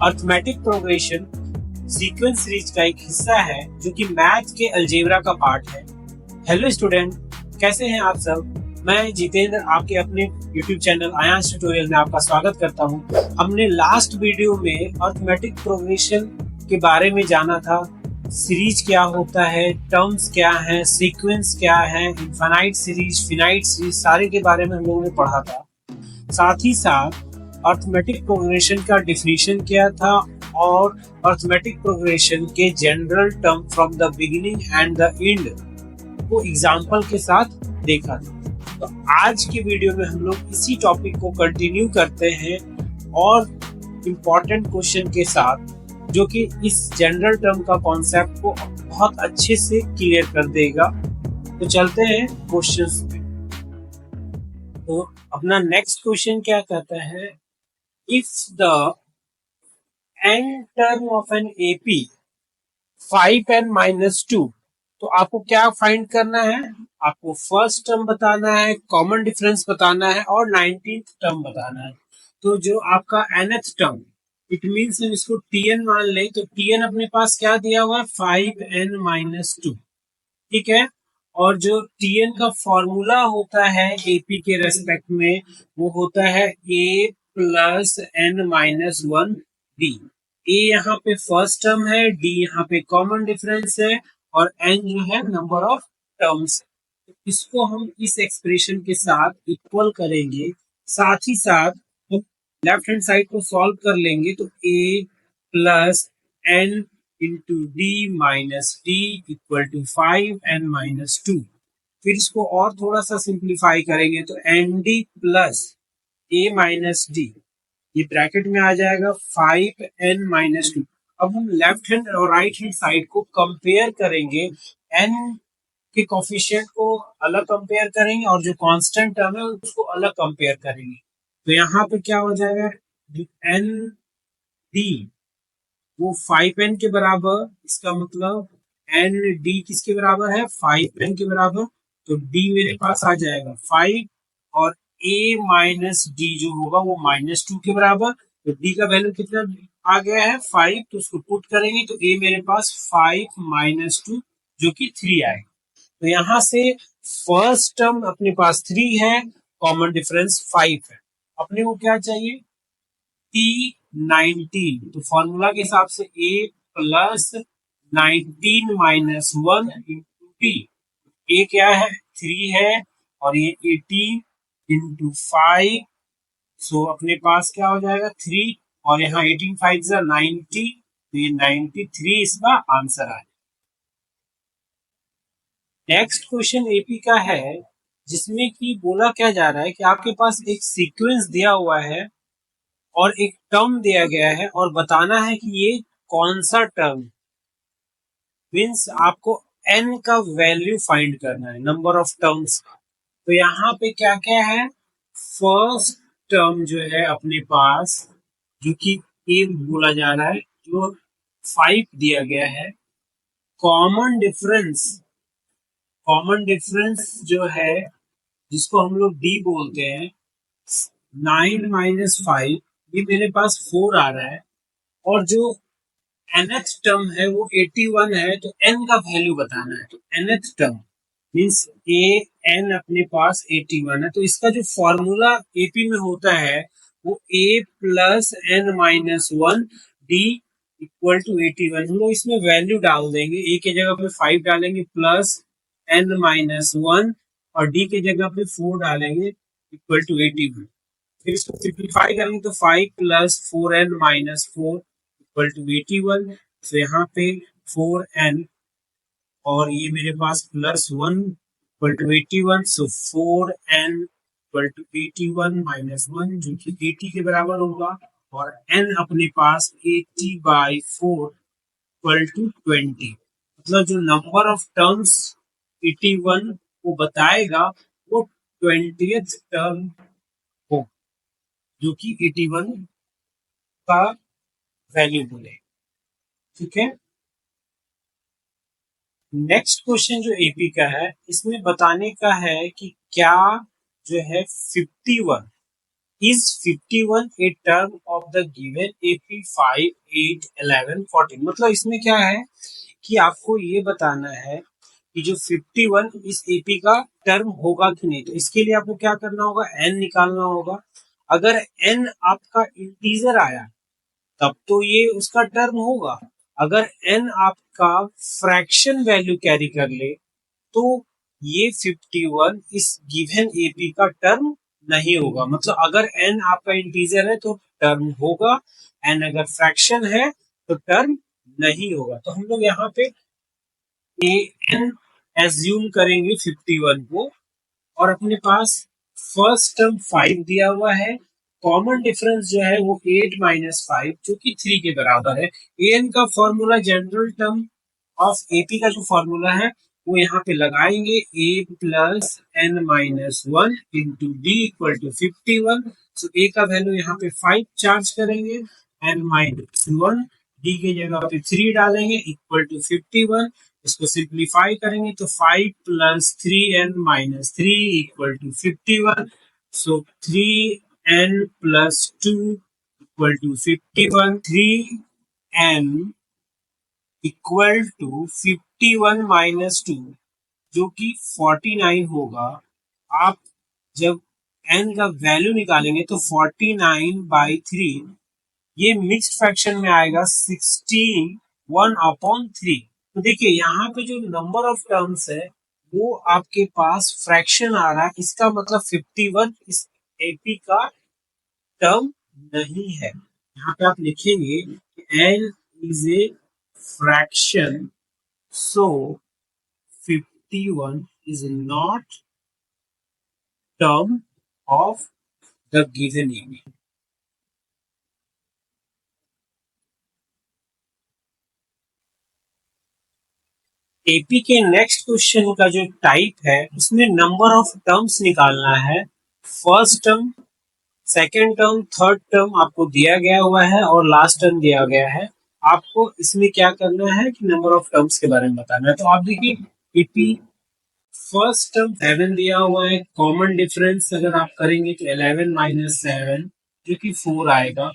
Arithmetic progression sequence series का एक हिस्सा है जो कि मैथ के अलजेब्रा का पार्ट है। हेलो स्टूडेंट, कैसे हैं आप सब? मैं जितेंद्र आपके अपने YouTube चैनल आयांश ट्यूटोरियल में आपका स्वागत करता हूं। हमने लास्ट वीडियो में अर्थमेटिक प्रोग्रेशन के बारे में जाना था। सीरीज क्या होता है, टर्म्स क्या है, सीक्वेंस क्या है, इनफाइनाइट सीरीज, फिनाइट सीरीज, सारे के बारे में हम लोगों ने पढ़ा था। साथ ही साथ अर्थमेटिक प्रोग्रेशन का डिफिनीशन क्या था और अर्थमेटिक प्रोग्रेशन के general term from the beginning and the end को एग्जाम्पल के साथ देखा था। तो आज की वीडियो में हम लोग इसी टॉपिक को कंटिन्यू करते हैं और इम्पोर्टेंट क्वेश्चन के साथ, जो कि इस जनरल टर्म का कॉन्सेप्ट को बहुत अच्छे से क्लियर कर देगा। तो चलते हैं क्वेश्चंस पे। तो अपना नेक्स्ट क्वेश्चन क्या कहता है, if the n term of an AP 5n-2, तो आपको क्या फाइंड करना है? आपको फर्स्ट टर्म बताना है, कॉमन डिफरेंस बताना है और 19th टर्म बताना है। तो जो आपका nth टर्म, इट मीन्स हम इसको Tn मान ले, तो Tn अपने पास क्या दिया हुआ है? 5n-2, ठीक है। और जो Tn का फॉर्मूला होता है AP के रेस्पेक्ट में, वो होता है A प्लस n-1D। A यहाँ पे फर्स्ट टर्म है, D यहाँ पे कॉमन डिफरेंस है और n जो है नंबर ऑफ टर्म्स। इसको हम इस एक्सप्रेशन के साथ इक्वल करेंगे। साथ ही साथ हम लेफ्ट हैंड साइड को सॉल्व कर लेंगे, तो A plus n into D minus D equal to 5n-2। फिर इसको और थोड़ा सा सिंप्लीफाई करेंगे, तो ND plus A minus D, ये ब्रैकेट में आ जाएगा 5n-2। अब हम लेफ्ट हैंड और राइट हैंड साइड को कंपेयर करेंगे, n के कोफिशिएंट को अलग कंपेयर करेंगे और जो कांस्टेंट टर्म है उसको अलग कंपेयर करेंगे। तो यहाँ पे क्या हो जाएगा, ND वो 5n के बराबर, इसका मतलब ND किसके बराबर है? 5n के बराबर। तो D मेरे पास आ जाएगा 5 और A माइनस D जो होगा वो -2 के बराबर। तो D का वैल्यू कितना आ गया है? 5। तो उसको पुट करेंगे तो A मेरे पास 5-2 जो कि 3 आएगा। तो यहाँ से फर्स्ट टर्म अपने पास 3 है, कॉमन डिफरेंस 5 है। अपने को क्या चाहिए? T19। तो फॉर्मूला के हिसाब से A plus 19-1 into T। A क्या है? 3 है और ये 18 इंटू 5। सो अपने पास क्या हो जाएगा? 3 और यहाँ 18 5 जा 90, तो ये 93 इसका आंसर है। नेक्स्ट क्वेश्चन AP का है, जिसमें कि बोला क्या जा रहा है कि आपके पास एक सीक्वेंस दिया हुआ है और एक टर्म दिया गया है और बताना है कि ये कौन सा टर्म, मीन्स आपको n का वैल्यू फाइंड करना है, नंबर ऑफ टर्म्स का। तो यहाँ पे क्या क्या है? फर्स्ट टर्म जो है अपने पास, जो कि a बोला जा रहा है, जो 5 दिया गया है। कॉमन डिफरेंस जो है, जिसको हम लोग D बोलते हैं, 9-5, ये मेरे पास 4 आ रहा है। और जो nth टर्म है वो 81 है, तो n का वैल्यू बताना है। तो nth टर्म मीन्स n अपने पास 81 है। तो इसका जो फॉर्मूला AP में होता है वो A plus n-1 D equal to 81। हम लोग इसमें वैल्यू डाल देंगे, A के जगह पे 5 डालेंगे प्लस n-1 और D के जगह पे 4 डालेंगे इक्वल टू 81। फिर इसको सिंप्लीफाई करेंगे तो 5 प्लस 4n-4 इक्वल टू 81। तो यहाँ पे 4n और ये मेरे पास plus 1 equal to 81। So 4n equal to 81 minus 1 जो कि 80 के बराबर होगा। और n अपने पास 80/4 इक्वल टू 20। मतलब जो नंबर ऑफ टर्म्स 81 को बताएगा वो 20th टर्म हो, जो कि 81 का वैल्यू बोले, ठीक है। नेक्स्ट क्वेश्चन जो AP का है, इसमें बताने का है कि क्या जो है 51 is 51 a term of the given AP 5, 8, 11, 14। मतलब इसमें क्या है कि आपको ये बताना है कि जो 51 इस AP का टर्म होगा कि नहीं। तो इसके लिए आपको क्या करना होगा, n निकालना होगा। अगर n आपका इंटीजर आया तब तो ये उसका टर्म होगा। अगर n आपका फ्रैक्शन वैल्यू कैरी कर ले तो ये 51 इस गिवन AP का टर्म नहीं होगा। मतलब अगर n आपका इंटीजर है तो टर्म होगा, n अगर फ्रैक्शन है तो टर्म नहीं होगा। तो हम लोग यहाँ पे an एज्यूम करेंगे 51 को, और अपने पास फर्स्ट टर्म 5 दिया हुआ है। कॉमन डिफरेंस जो है वो 8 माइनस 5 जो कि 3 के बराबर है। an का formula, general term of AP का जो फॉर्मूला है वो यहाँ पे लगाएंगे, a plus n minus 1 into D equal to 51। So a का वैल्यू यहाँ पे 5 चार्ज करेंगे, n माइनस 1 डी की जगह पे 3 डालेंगे इक्वल टू 51। इसको सिंप्लीफाई करेंगे तो 5 plus 3n minus 3 equal to 51। So 3n plus 2 equal to 51। 3n equal to 51 minus 2 जो कि 49 होगा। आप जब n का वैल्यू निकालेंगे तो 49/3 ये मिक्स्ड फ्रैक्शन में आएगा 1/3। तो देखिए यहाँ पे जो नंबर ऑफ टर्म्स है वो आपके पास फ्रैक्शन आ रहा है, इसका मतलब 51 इस AP का टर्म नहीं है। यहाँ पे आप लिखेंगे n is a fraction, so 51 is not term of the given AP। AP के नेक्स्ट क्वेश्चन का जो टाइप है उसमें नंबर ऑफ टर्म्स निकालना है। First term, second term, third term आपको दिया गया हुआ है और लास्ट टर्म दिया गया है। आपको इसमें क्या करना है कि नंबर ऑफ टर्म्स के बारे में बताना है। तो आप देखिए AP फर्स्ट टर्म 7 दिया हुआ है। कॉमन डिफरेंस अगर आप करेंगे तो 11 माइनस 7 जो कि 4 आएगा।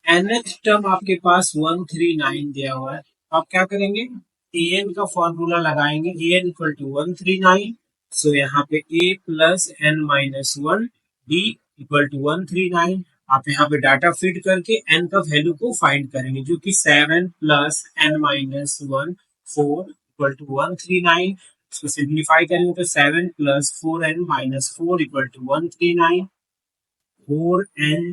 nth टर्म आपके पास 139 दिया हुआ है। आप क्या करेंगे, an का फॉर्मूला लगाएंगे, an इक्वल टू 139। सो यहाँ पे a plus n minus 1 d equal to 139। आप यहाँ पे डाटा फीड करके n का वैल्यू को फाइंड करेंगे जो कि 7 plus n minus 1 4 equal to 139। इसको सिंप्लीफाई करेंगे तो 7 plus 4n minus 4 equal to 139। 4n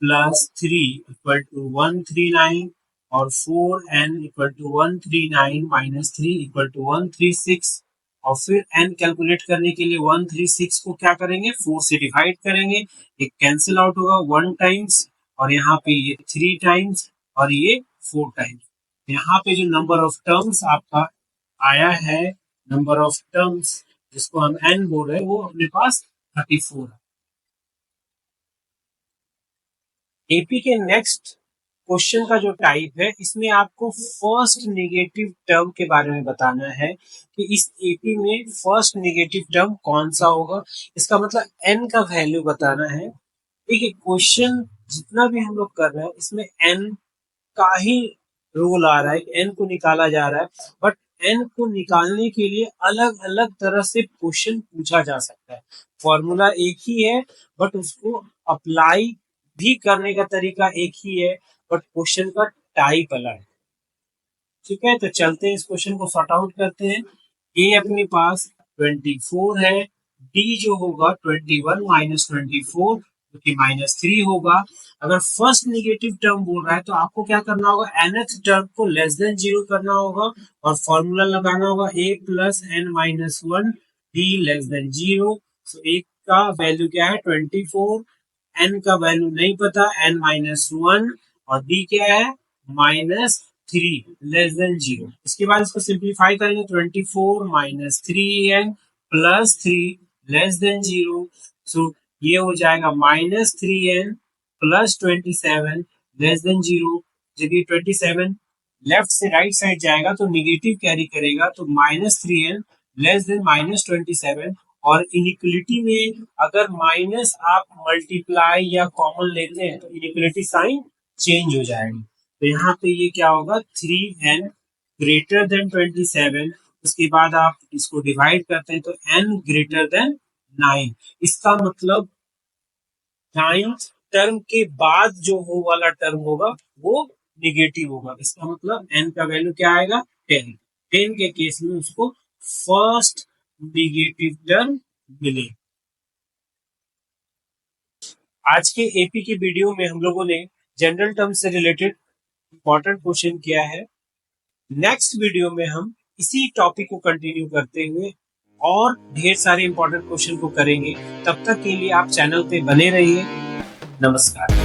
plus 3 equal to 139 और 4n equal to 139 minus 3 equal to 136। और फिर n कैलकुलेट करने के लिए 136 को क्या करेंगे, 4 से डिवाइड करेंगे, एक कैंसिल आउट होगा 1 टाइम्स, और यहाँ पे ये 3 टाइम्स और ये 4 टाइम्स। यहाँ पे जो नंबर ऑफ टर्म्स आपका आया है, नंबर ऑफ टर्म्स जिसको हम n बोल रहे हैं, वो अपने पास 34 है। AP के नेक्स्ट क्वेश्चन का जो टाइप है इसमें आपको फर्स्ट नेगेटिव टर्म के बारे में बताना है कि इस AP में फर्स्ट नेगेटिव टर्म कौन सा होगा। इसका मतलब n का वैल्यू बताना है। देखिए क्वेश्चन जितना भी हम लोग कर रहे हैं इसमें n का ही रोल आ रहा है, n को निकाला जा रहा है, बट n को निकालने के लिए अलग अलग तरह से क्वेश्चन पूछा जा सकता है। फॉर्मूला एक ही है बट उसको अप्लाई भी करने का तरीका एक ही है, बट क्वेश्चन का टाइप अलग है। ठीक है, तो चलते हैं इस क्वेश्चन को सॉर्ट आउट करते हैं। ए अपने पास 24 है, डी जो होगा 21 माइनस 24 जो कि -3 होगा। अगर फर्स्ट नेगेटिव टर्म बोल रहा है तो आपको क्या करना होगा, nth टर्म को लेस देन 0 करना होगा और फॉर्मूला लगाना होगा a plus n minus 1 d less than 0। So a का वैल्यू क्या है 24, n का वैल्यू नहीं पता n माइनस 1 और d क्या है -3 लेस देन 0। इसके बाद इसको सिंप्लीफाई करेंगे 24 minus 3n plus 3 less than 0। सो ये हो जाएगा -3n प्लस 27 लेस देन 0। जब ये 27 लेफ्ट से राइट साइड जाएगा तो निगेटिव कैरी करेगा, तो -3n लेस देन -27 और इनिक्वलिटी में अगर माइनस आप मल्टीप्लाई या कॉमन लेते हैं तो इनिक्वलिटी साइन चेंज हो जाएगी। तो यहाँ पे ये क्या होगा, 3n ग्रेटर देन 27, उसके बाद आप इसको डिवाइड करते हैं तो n ग्रेटर देन 9। इसका मतलब 9th टर्म के बाद जो वो वाला टर्म होगा वो निगेटिव होगा। इसका मतलब n का वैल्यू क्या आएगा, 10। 10 के केस में उसको फर्स्ट निगेटिव टर्म मिले। आज के एपी के वीडियो में हम लोगों ने जनरल टर्म से रिलेटेड इंपॉर्टेंट क्वेश्चन किया है। नेक्स्ट वीडियो में हम इसी टॉपिक को कंटिन्यू करते हुए और ढेर सारे इंपॉर्टेंट क्वेश्चन को करेंगे। तब तक के लिए आप चैनल पे बने रहिए। नमस्कार।